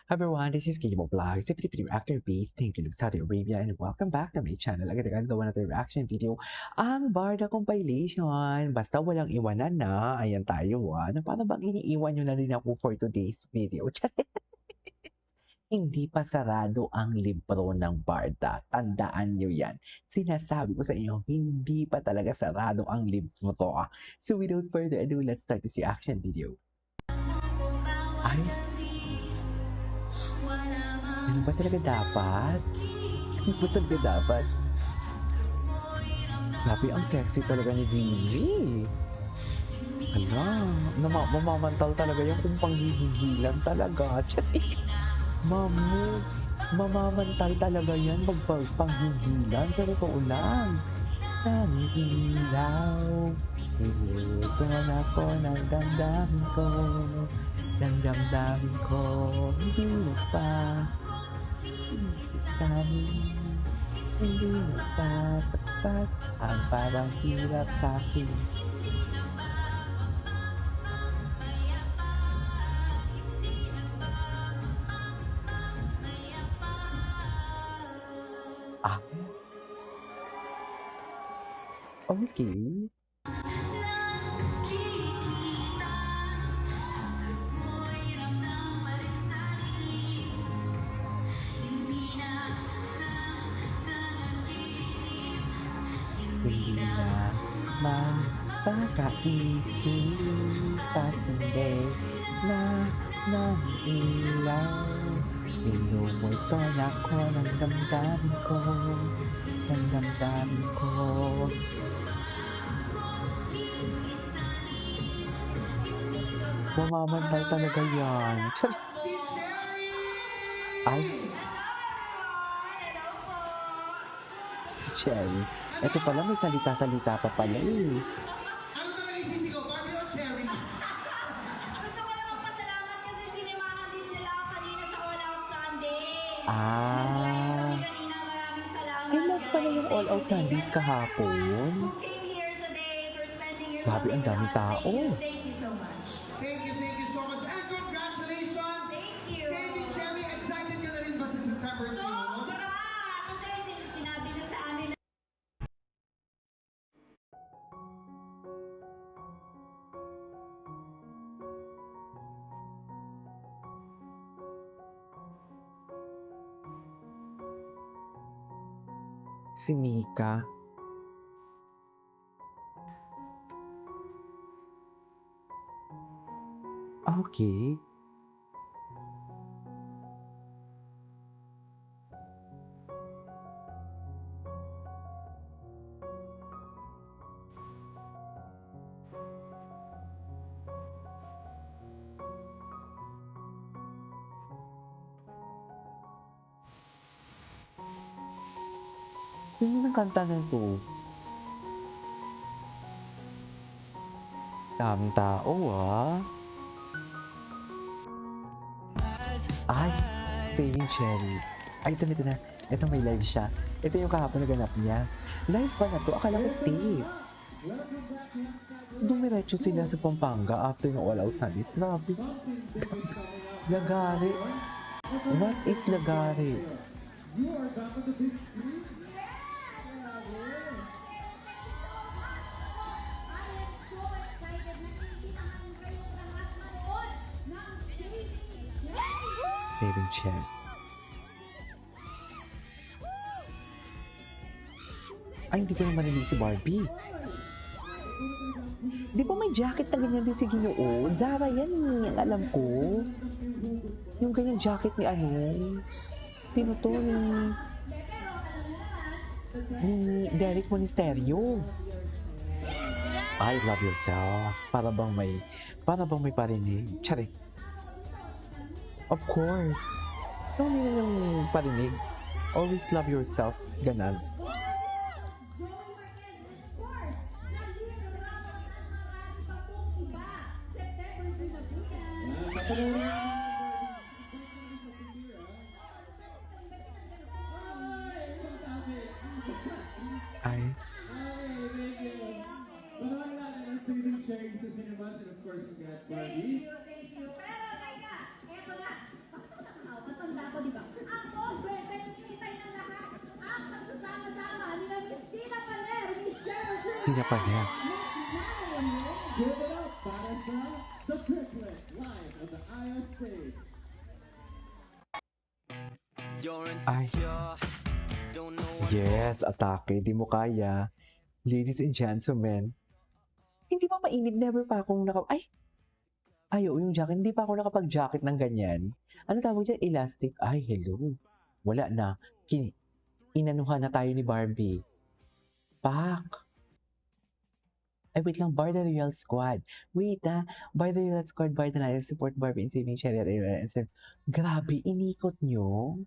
Hi everyone, this is Gable Vlogs, if you reactor based thinking of Saudi Arabia, and welcome back to my channel. Agad-agad gawa natin reaction video ang Barda compilation. Basta walang iwanan na, ayan tayo na paano bang iniiwan nyo na din ako for today's video? Hindi pa sarado ang libro ng Barda. Tandaan nyo yan. Sinasabi ko sa inyo, hindi pa talaga sarado ang libro to. So without further ado, let's start this reaction video. Ay, ano ba talaga dapat? Ano ba talaga dapat? Grabe, ang sexy talaga ni Gigi. Hala, mamamantal talaga yan kung panghihigilan talaga. Mamu, mamamantal talaga yan panghihigilan. Sa totoo lang. Naniilaw. Ito na ako ng damdamin ko. Ng damdamin ko. Hindi mo pa. Hindi mo pa sapat ang parang hirap sa akin. Ah, okay. Hindi na magpakaisip pasinde na nailaw. Inumoy ko na ako ng damdamin ko, ng damdamin ko. Mamamantal talaga yan. Ay, Cherry. Ito pala, may salita-salita pa pala eh. Ano talaga isisigaw? Barbie o Cherry? Gusto ko lang magpasalamat kasi sinemahan din nila ako kanina sa All Out Sunday. Ah. Nag-live kami kanina. Maraming salamat. I love pala yung All Out Sundays kahapon. Who came here today for spending your Grabe, ang daming tao. Thank you so much. Thank you so much. And congratulations! Thank you. Saving Cherry, excited ka na rin ba sa September 2? Sobra! Kasi sinabi na sa amin na Si Mika. Okay. Sino ang kanta na to? Daming tao Ay, Saving Cherry. Ay, ito na. Ito may live siya. Ito yung kahapon na ganap niya. Live pa na to? Akala ko tape. So, dumiretso sila sa Pampanga after ng All Out Sundays. Grabe. Lagari. What is Lagari? You are back on the big screen? Saving Cherry. Ay, hindi ko naman narinig si Barbie. Di ba may jacket na ganyan din si Ginoo? Zara yan eh, ang alam ko. Yung ganyang jacket ni ano? Sino to? Ni Derek Monasterio. I love yourself. Para bang may parinig. Charik. Of course. Hindi na yung parinig. Always love yourself. Ganan. Ay. Saving Cherry sa cinemas and of course congrats Barbie. Thank you. Pero teka, eto na. Pinapanik. Give it up para sa The Triplet, live on the ISC. You're Ay. insecure, don't know what Yes, atake. Di mo kaya. Ladies and gentlemen. Hindi ba mainit? Never pa akong Ayaw, yung jacket. Hindi pa ako nakapag-jacket ng ganyan. Ano tawag dyan? Elastic. Ay, hello. Wala na. Inanuhan na tayo ni Barbie. Pak. Ay, wait lang. Barda Real Squad. Wait Barda Real Squad, Barda na support Barbie in saving Sherry and said, grabe, inikot nyo.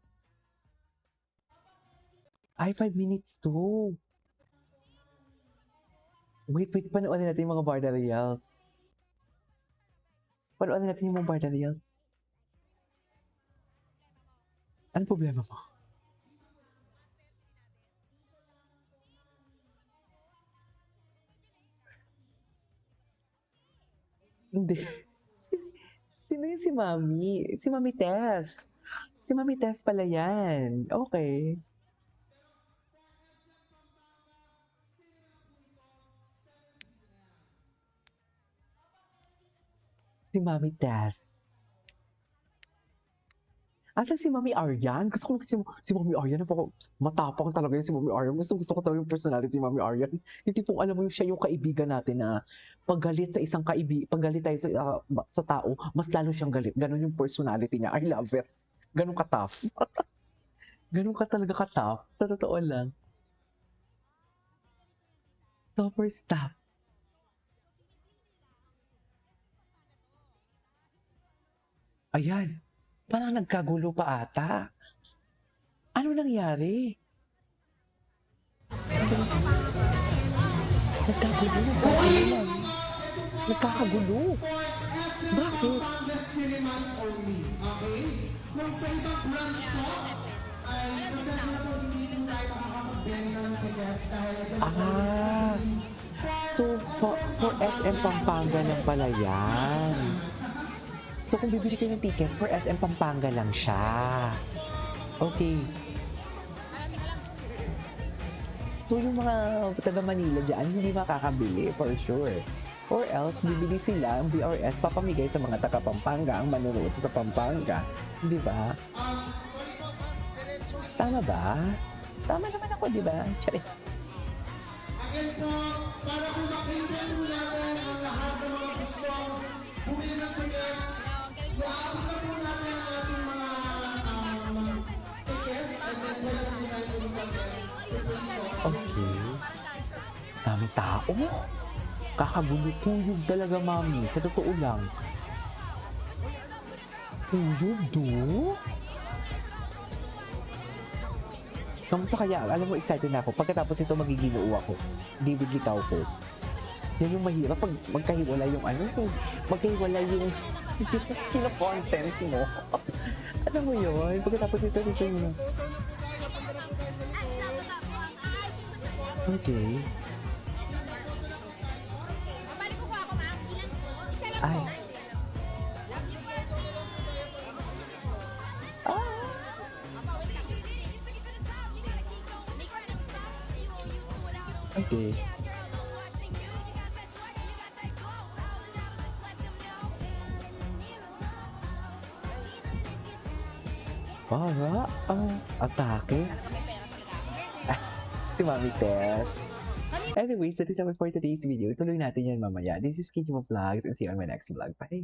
Ay, 5 minutes to. Wait, panoorin natin yung mga Barda Reals. Panoorin natin yung mga Barda Reals. Ano problema mo? Hindi. Sino yung si Mami? Si Mami Tess. Si Mami Tess pala yan. Okay. Si Mami Tess. Asan si Mami Aryan? Gusto ko si Mami Aryan. Matapang talaga yun si Mami Aryan. Gusto ko talaga yung personality ni Mami Aryan. Yung tipong alam mo yung siya yung kaibigan natin na paggalit sa isang paggalit tayo sa tao, mas lalo siyang galit. Ganon yung personality niya. I love it. Ganon ka-tough. Ganon ka talaga ka-tough. Sa totoo lang. Super stop. Ayan. Parang nagkagulo pa ata. Ano nangyari? Nagkakagulo. Bakit? The cinemas only, okay? Nung sa ibang branch ko, ay pasensya na po, hindi po tayo makakabenta ng tickets dahil So, for SM Pampanga lang pala yan. So, kung bibili kayo ng ticket, for SM Pampanga lang siya. Okay. So, yung mga taga Manila dyan, hindi makakabili, for sure. Or else, bibili sila ang BRS, papamigay sa mga taga Pampanga, ang manonood sa Pampanga. Di ba? Tama ba? Tama naman ako, di ba? Charis. again po, para kung makita po natin ang lahat ng mga gusto bumili ng tickets, i-upload na po natin ang ating mga tickets and then pwede na po tayo pumunta Okay. Daming tao. Kakagulo kuyog talaga, mami. Sa totoo lang. Kuyog, do? Kamusta kaya? Alam mo, excited na ako. Pagkatapos ito, magiginoo ako. David Licao ko. Yan yung mahirap. Pag magkahiwala yung magkahiwala yung content mo. Alam mo yun? Pagkatapos ito yung... Okay. Ay. Okay. Para ang atake. Si Mami Tess. Anyways, that is all for today's video. Tuloy natin yan mamaya. This is Kitty Mo Vlogs and see you on my next vlog. Bye!